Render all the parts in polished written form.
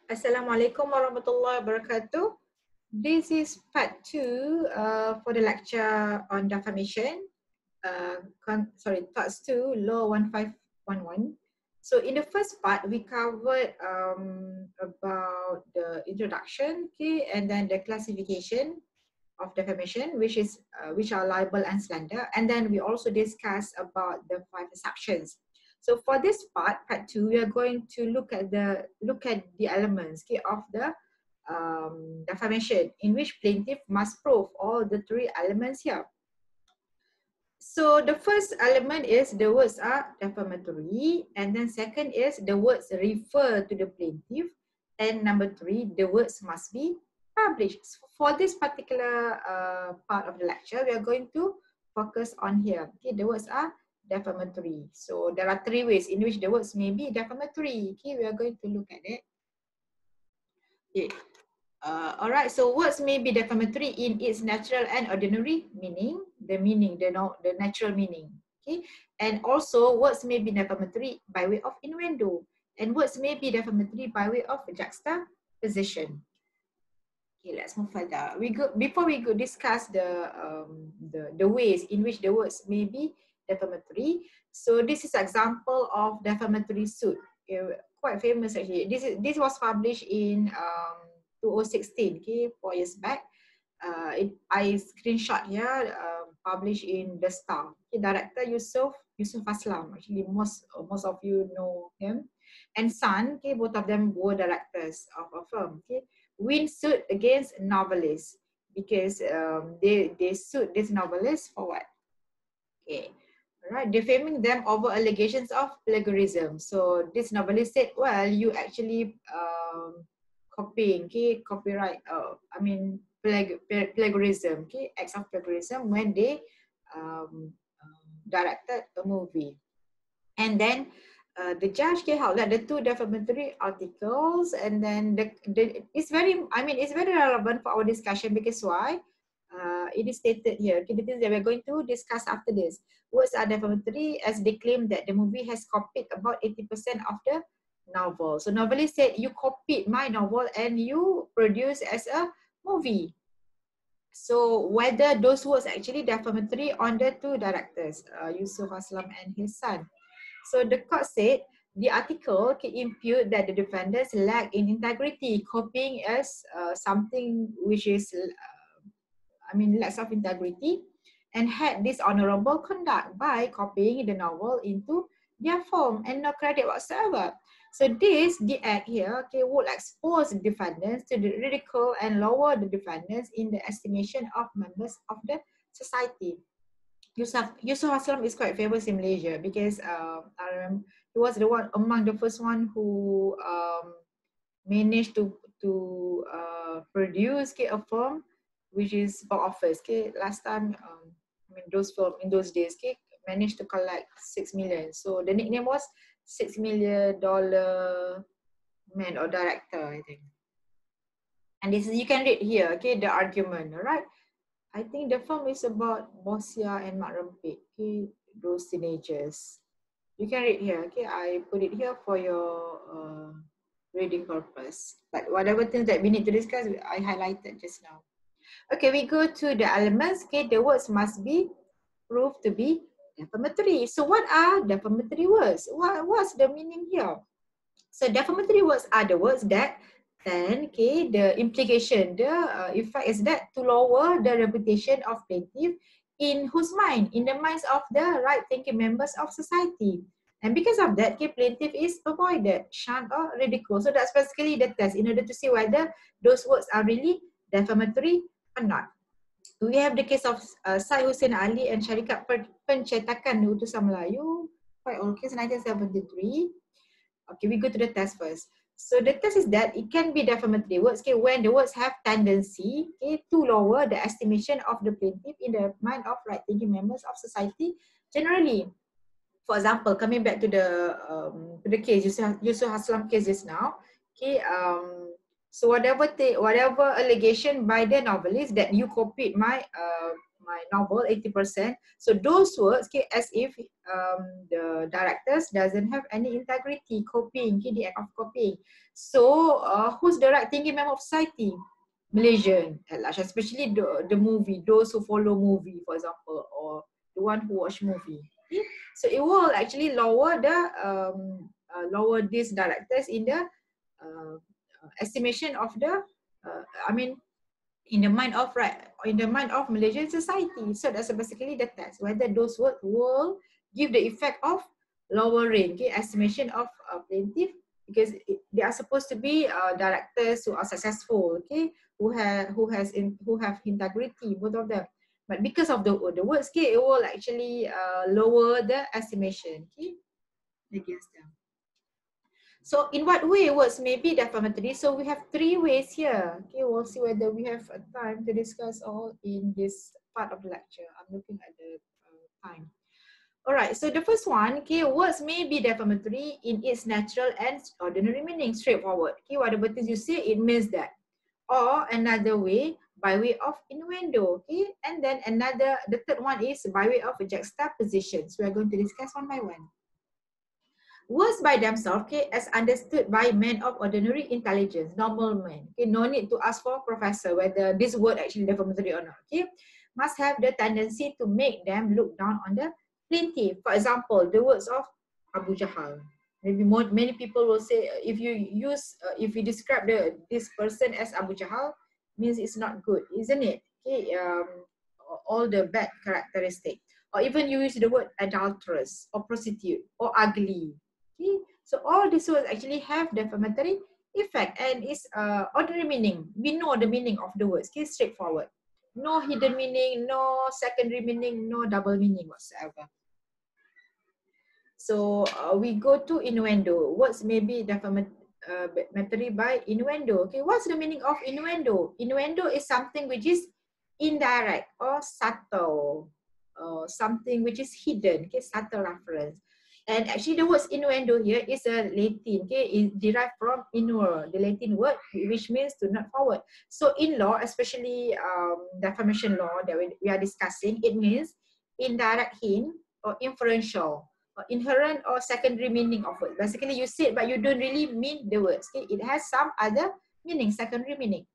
Assalamualaikum warahmatullahi wabarakatuh. This is part 2 for the lecture on defamation. Parts 2, Law 1511. So in the first part, we covered about the introduction, okay, and then the classification of defamation, which are libel and slander, and then we also discussed about the 5 sections. So for this part 2, we are going to look at the elements, okay, of the defamation, in which plaintiff must prove all the 3 elements here. So the first element is the words are defamatory, and then second is the words refer to the plaintiff, and number 3, the words must be published. So for this particular part of the lecture, we are going to focus on here. Okay, the words are defamatory. So there are 3 ways in which the words may be defamatory. Okay, we are going to look at it. Okay. All right, so words may be defamatory in its natural and ordinary meaning, the natural meaning, okay? And also words may be defamatory by way of innuendo, and words may be defamatory by way of juxtaposition. Okay, let's move further. Before we go discuss the ways in which the words may be defamatory. So this is example of defamatory suit. Quite famous actually. This was published in 2016, okay, 4 years back. I screenshot here, published in The Star. Okay, director Yusuf Aslam. Actually, most of you know him. And Son, okay, both of them were directors of a firm. Okay, win suit against novelists because they sued this novelist for what? Okay. Right, defaming them over allegations of plagiarism. So this novelist said, well, you actually copying, okay, copyright, plagiarism, okay, acts of plagiarism when they directed a movie. And then the judge held that the 2 defamatory articles, and then it's very relevant for our discussion because why? It is stated here, okay, the things that we're going to discuss after this. Words are defamatory as they claim that the movie has copied about 80% of the novel. So novelist said, you copied my novel and you produced as a movie. So whether those words actually defamatory on the 2 directors, Yusuf Aslam and his son. So the court said the article can impute that the defendants lack in integrity, copying as something which is lacks of integrity, and had dishonorable conduct by copying the novel into their form and no credit whatsoever. So the act here, okay, would expose the defendants to the ridicule and lower the defendants in the estimation of members of the society. Yusuf Aslam is quite famous in Malaysia because I remember he was the one among the first one who managed to produce a film which is box office. Okay, last time those film in those days, okay, managed to collect 6 million. So the nickname was $6 million man or director, I think. And this is, you can read here, okay, the argument, all right. I think the film is about Bosia and Mak Rempit, okay, those teenagers. You can read here, okay, I put it here for your reading purpose. But whatever things that we need to discuss, I highlighted just now. Okay, we go to the elements. Okay, the words must be proved to be defamatory. So what are defamatory words? What's the meaning here? So defamatory words are the words that then, okay, the implication, the effect is that to lower the reputation of plaintiff in whose mind? In the minds of the right-thinking members of society. And because of that, okay, plaintiff is avoided, shunned, or ridiculed. So that's basically the test in order to see whether those words are really defamatory or not. We have the case of Syed Hussein Ali and Syarikat Pencetakan Utusan Melayu, quite old case, 1973. Okay, we go to the test first. So the test is that it can be defamatory words, okay, when the words have tendency, okay, to lower the estimation of the plaintiff in the mind of right-thinking members of society generally. For example, coming back to the case, Yusuf Aslam case just now, okay, so whatever allegation by the novelist that you copied my my novel, 80%. So those words, okay, as if the directors doesn't have any integrity, copying, okay, the act of copying. So who's the right thinking member of society? Malaysian at large, especially the movie, those who follow movie, for example, or the one who watch movie. Okay? So it will actually lower the lower these directors in the estimation of the I mean in the mind of Malaysian society. So that's basically the test whether those words will give the effect of lowering, okay, estimation of plaintiff, because they are supposed to be directors who are successful, okay, who have integrity, both of them. But because of the words, okay, it will actually lower the estimation, okay, against them. So in what way words may be defamatory? So we have 3 ways here. Okay, we'll see whether we have time to discuss all in this part of the lecture. I'm looking at the time. All right, so the first one, okay, words may be defamatory in its natural and ordinary meaning, straightforward. Okay, whatever things you say, it means that. Or another way, by way of innuendo, okay? And then the third one is by way of juxtaposition. So we're going to discuss one by one. Words by themselves, okay, as understood by men of ordinary intelligence, normal men, okay, no need to ask for professor whether this word actually defamatory or not, okay, must have the tendency to make them look down on the plaintiff. For example, the words of Abu Jahal. Maybe many people will say if you describe this person as Abu Jahal, means it's not good, isn't it? Okay, all the bad characteristics. Or even you use the word adulterous or prostitute or ugly. Okay, so all these words actually have defamatory effect and is ordinary meaning. We know the meaning of the words. Okay, straightforward. No hidden meaning, no secondary meaning, no double meaning whatsoever. So we go to innuendo. Words may be defamatory by innuendo. Okay, what's the meaning of innuendo? Innuendo is something which is indirect or subtle, something which is hidden. Okay, subtle reference. And actually the word innuendo here is a Latin, okay, is derived from innuere, the Latin word, which means to not forward. So in law, especially defamation law that we are discussing, it means indirect hint or inferential, or inherent or secondary meaning of words. Basically you say it, but you don't really mean the words, okay? It has some other meaning, secondary meaning.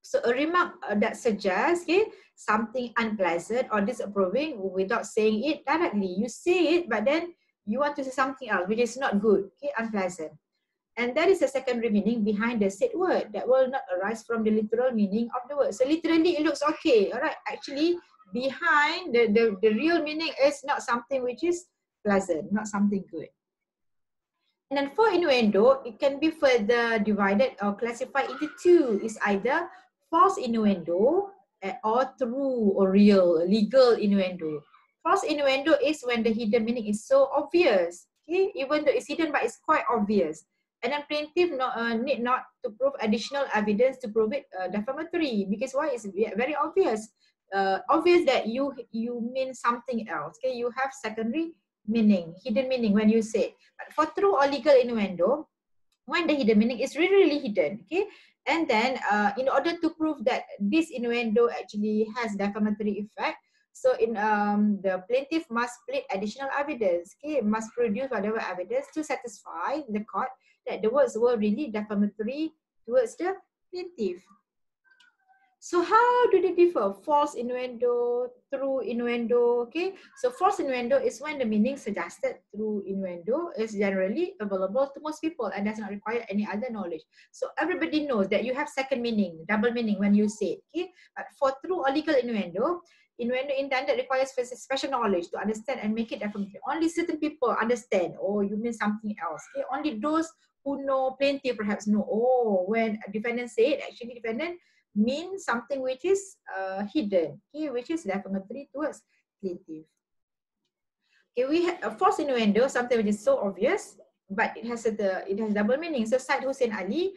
So a remark that suggests, okay, something unpleasant or disapproving without saying it directly. You say it, but then you want to say something else, which is not good, okay, unpleasant. And that is a secondary meaning behind the said word that will not arise from the literal meaning of the word. So literally it looks okay, all right. Actually, behind the real meaning is not something which is pleasant, not something good. And then for innuendo, it can be further divided or classified into two. It's either false innuendo or true or real, legal innuendo. False innuendo is when the hidden meaning is so obvious. Okay? Even though it's hidden, but it's quite obvious. And then plaintiff need not to prove additional evidence to prove it defamatory. Because why? It's very obvious. Obvious that you mean something else. Okay, you have secondary meaning, hidden meaning when you say. But for true or legal innuendo, when the hidden meaning is really, really hidden, okay, and then in order to prove that this innuendo actually has defamatory effect, so in the plaintiff must plead additional evidence, okay, must produce whatever evidence to satisfy the court that the words were really defamatory towards the plaintiff. So how do they differ? False innuendo, true innuendo, okay? So false innuendo is when the meaning suggested through innuendo is generally available to most people and does not require any other knowledge. So everybody knows that you have second meaning, double meaning when you say it, okay? But for true or legal innuendo, innuendo intended requires special knowledge to understand and make it defamatory. Only certain people understand, oh, you mean something else, okay? Only those who know plenty perhaps know, oh, when a defendant said, actually defendant means something which is hidden, okay, which is defamatory towards plaintiff. Okay, we have a false innuendo, something which is so obvious, but it has double meaning. So Said Hussein Ali,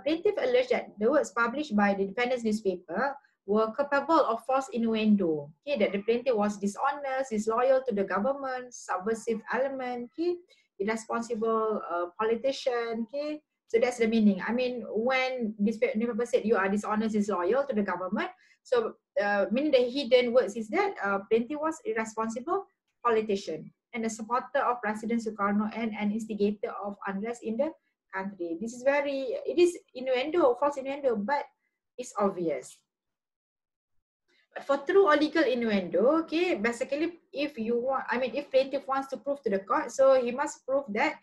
plaintiff alleged that the words published by the defendant's newspaper were capable of false innuendo. Okay, that the plaintiff was dishonest, disloyal to the government, subversive element, okay, irresponsible politician, okay. So that's the meaning. I mean, when this newspaper said you are dishonest, disloyal to the government, so meaning the hidden words is that plaintiff was irresponsible politician and a supporter of President Sukarno and an instigator of unrest in the country. This is very, it is innuendo, false innuendo, but it's obvious. But for true or legal innuendo, okay, basically if you want, I mean, if plaintiff wants to prove to the court, so he must prove that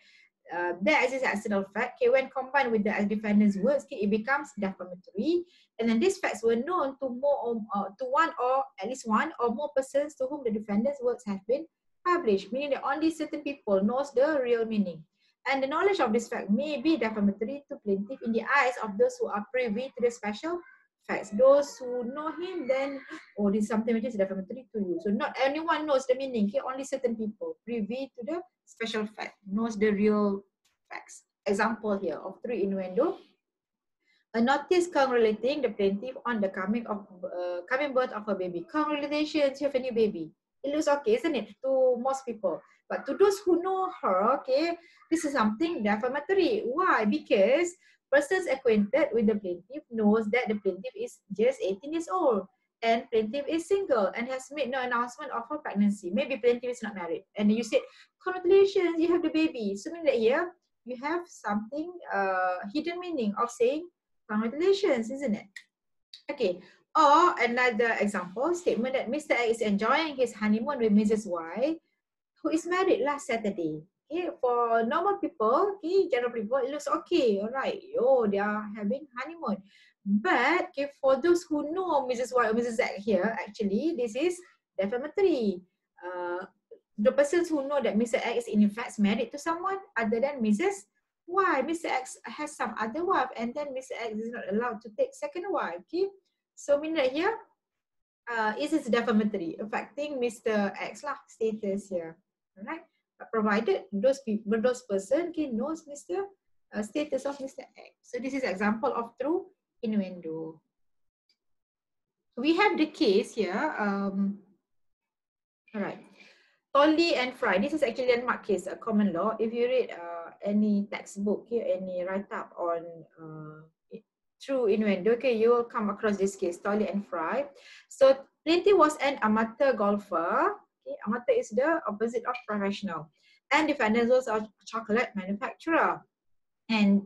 there exists external fact. Okay, when combined with the defendant's words, okay, it becomes defamatory, and then these facts were known to to one or at least one or more persons to whom the defendant's words have been published, meaning that only certain people knows the real meaning. And the knowledge of this fact may be defamatory to plaintiff in the eyes of those who are privy to the special facts. Those who know him, then, oh, this is something which is defamatory to you. So not anyone knows the meaning. Okay? Only certain people privy to the special fact, knows the real facts. Example here of true innuendo. A notice congratulating the plaintiff on the coming birth of her baby. Congratulations, you have a new baby. It looks okay, isn't it, to most people? But to those who know her, okay, this is something defamatory. Why? Because persons acquainted with the plaintiff knows that the plaintiff is just 18 years old and plaintiff is single and has made no announcement of her pregnancy. Maybe plaintiff is not married. And you said, congratulations, you have the baby. So mean that here, you have something hidden meaning of saying congratulations, isn't it? Okay. Or another example, statement that Mr. X is enjoying his honeymoon with Mrs. Y, who is married last Saturday. Okay, for normal people, okay, general people, it looks okay, all right. Oh, they are having honeymoon. But okay, for those who know Mrs. Y or Mrs. X here, actually, this is defamatory. The persons who know that Mr. X is in fact married to someone other than Mrs. Y. Mr. X has some other wife, and then Mr. X is not allowed to take second wife. Okay, so mean that here, it is defamatory, affecting Mr. X lah status here. Alright, provided those people, those person can knows Mr. Status of Mr. X. So this is example of true innuendo. We have the case here. Alright. Tolly and Fry. This is actually a landmark case, a common law. If you read any textbook here, any write-up on true innuendo, okay, you will come across this case, Tolly and Fry. So plaintiff was an amateur golfer. Okay, amateur is the opposite of professional. And defendant was a chocolate manufacturer. And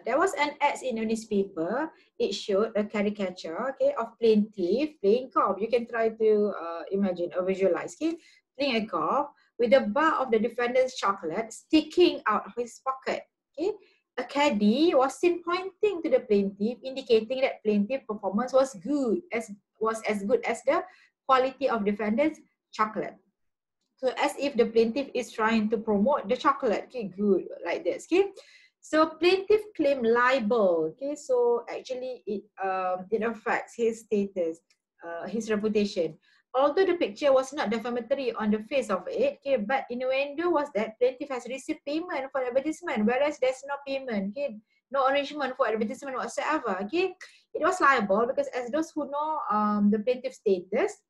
there was an ad in a newspaper. It showed a caricature, okay, of plaintiff playing golf. You can try to imagine or visualize, okay, playing a golf with the bar of the defendant's chocolate sticking out of his pocket. Okay, a caddy was seen pointing to the plaintiff, indicating that plaintiff performance was as good as the quality of defendant's chocolate. So as if the plaintiff is trying to promote the chocolate. Okay, good, like this. Okay. So plaintiff claimed libel. Okay, so actually it affects his status, his reputation. Although the picture was not defamatory on the face of it, okay, but innuendo was that plaintiff has received payment for advertisement, whereas there's no payment, okay, no arrangement for advertisement whatsoever. Okay, it was libel because as those who know the plaintiff's status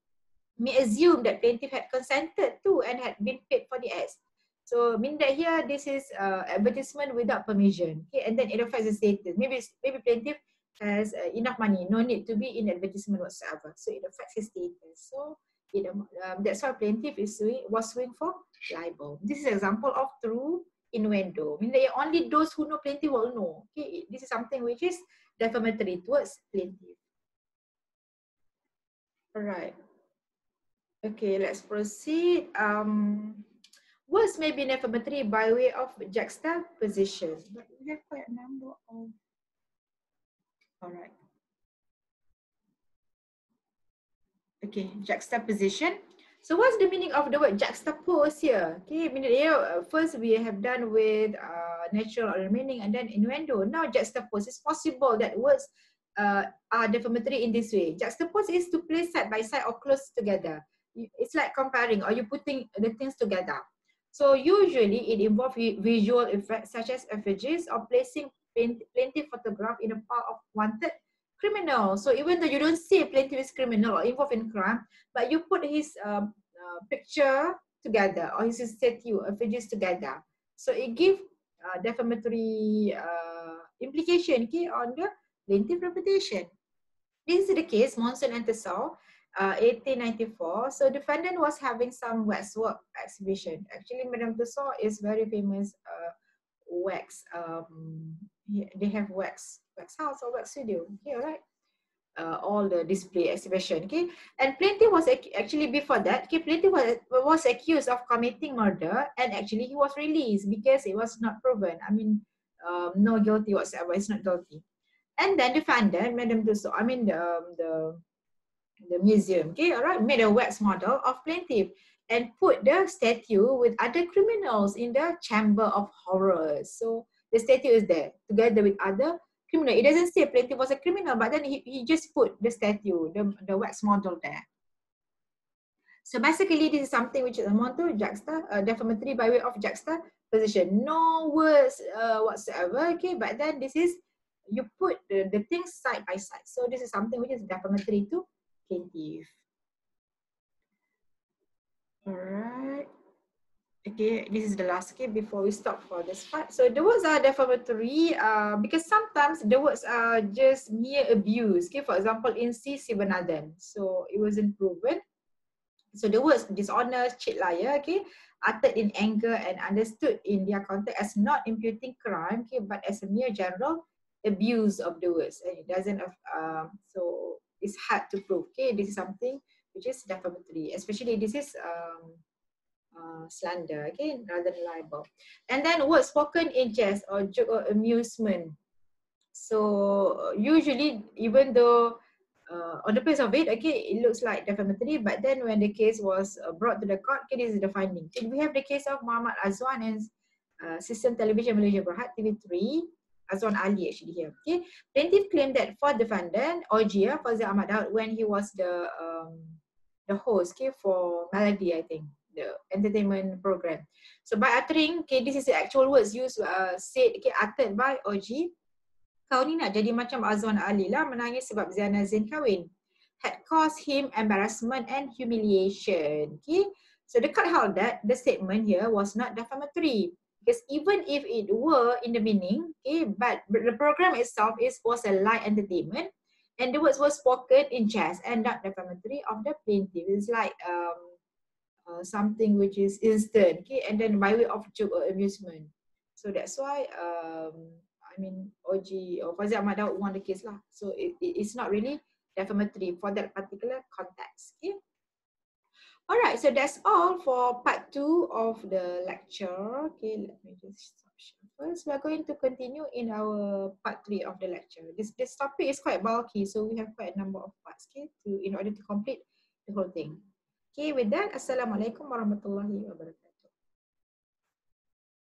may assume that plaintiff had consented to and had been paid for the ads. So mean that here this is advertisement without permission, okay, and then it affects the status. Maybe plaintiff has enough money, no need to be in advertisement whatsoever. So it affects his status. So that's why plaintiff was suing for libel. This is an example of true innuendo. I mean that only those who know plaintiff will know. Okay, this is something which is defamatory towards plaintiff. All right. Okay, let's proceed. Words may be defamatory by way of juxtaposition, but we have quite a number of. All right. Okay, juxtaposition. So what's the meaning of the word juxtapose here? Okay, meaning here, first we have done with natural order meaning and then innuendo. Now juxtapose. It's possible that words are defamatory in this way. Juxtapose is to place side by side or close together. It's like comparing or you putting the things together. So usually it involves visual effects such as effigies or placing plaintiff photograph in a pile of wanted criminal. So even though you don't see plaintiff is criminal or involved in crime, but you put his picture together or his statue, effigies together. So it gives defamatory implication, okay, on the plaintiff reputation. This is the case, Monson and Tessau, 1894. So defendant was having some waxwork exhibition. Actually, Madame Tessau is very famous wax. They have wax house or wax studio. Okay, all right. All the display exhibition. Okay, and plaintiff was actually before that. Okay, plaintiff was accused of committing murder, and actually he was released because it was not proven. I mean, no guilty whatsoever. It's not guilty. And then defendant, Madame Tussaud, I mean the museum, okay, all right, made a wax model of plaintiff and put the statue with other criminals in the chamber of horrors. So the statue is there together with other criminal. It doesn't say plaintiff was a criminal, but then he just put the statue, the wax model there. So basically, this is something which is amount to defamatory by way of juxtaposition. No words whatsoever, okay, but then this is, you put the things side by side. So this is something which is defamatory to plaintiff. All right. Okay, this is the last, okay, before we stop for this part. So the words are defamatory because sometimes the words are just mere abuse. Okay, for example, in C. Sivanathan. So it wasn't proven. So the words dishonest, cheat, liar, okay, uttered in anger and understood in their context as not imputing crime, okay, but as a mere general abuse of the words. And it doesn't, so it's hard to prove. Okay, this is something which is defamatory, especially this is slander, okay, rather than libel. And then words spoken in jest or joke or amusement. So usually, even though on the face of it, okay, it looks like defamatory, but then when the case was brought to the court, okay, this is the finding. Okay, we have the case of Muhammad Azwan and System Television Malaysia Berhad TV3, Azwan Ali actually here. Okay, plaintiff claimed that for defendant Ojia Fazil Ahmad Daud, when he was the host, okay, for Melody, I think, the entertainment program. So by uttering, okay, this is the actual words used, said, okay, uttered by Oji. Kau ni nak jadi macam Azwan Ali lah, menangis sebab Ziana Zain kahwin. Had caused him embarrassment and humiliation. Okay, so the court held that the statement here was not defamatory because even if it were in the meaning, okay, but the program itself was a light entertainment, and the words were spoken in jest and not defamatory of the plaintiff. It's like something which is instant, okay, and then by way of joke or amusement. So that's why I mean, Oji or Fazil Ahmad Daud won the case lah. So it's not really defamatory for that particular context. Okay. Alright, so that's all for part 2 of the lecture. Okay, let me just stop share first. We are going to continue in our part 3 of the lecture. This topic is quite bulky, so we have quite a number of parts, okay, in order to complete the whole thing. Okay, with that, Assalamualaikum warahmatullahi wabarakatuh.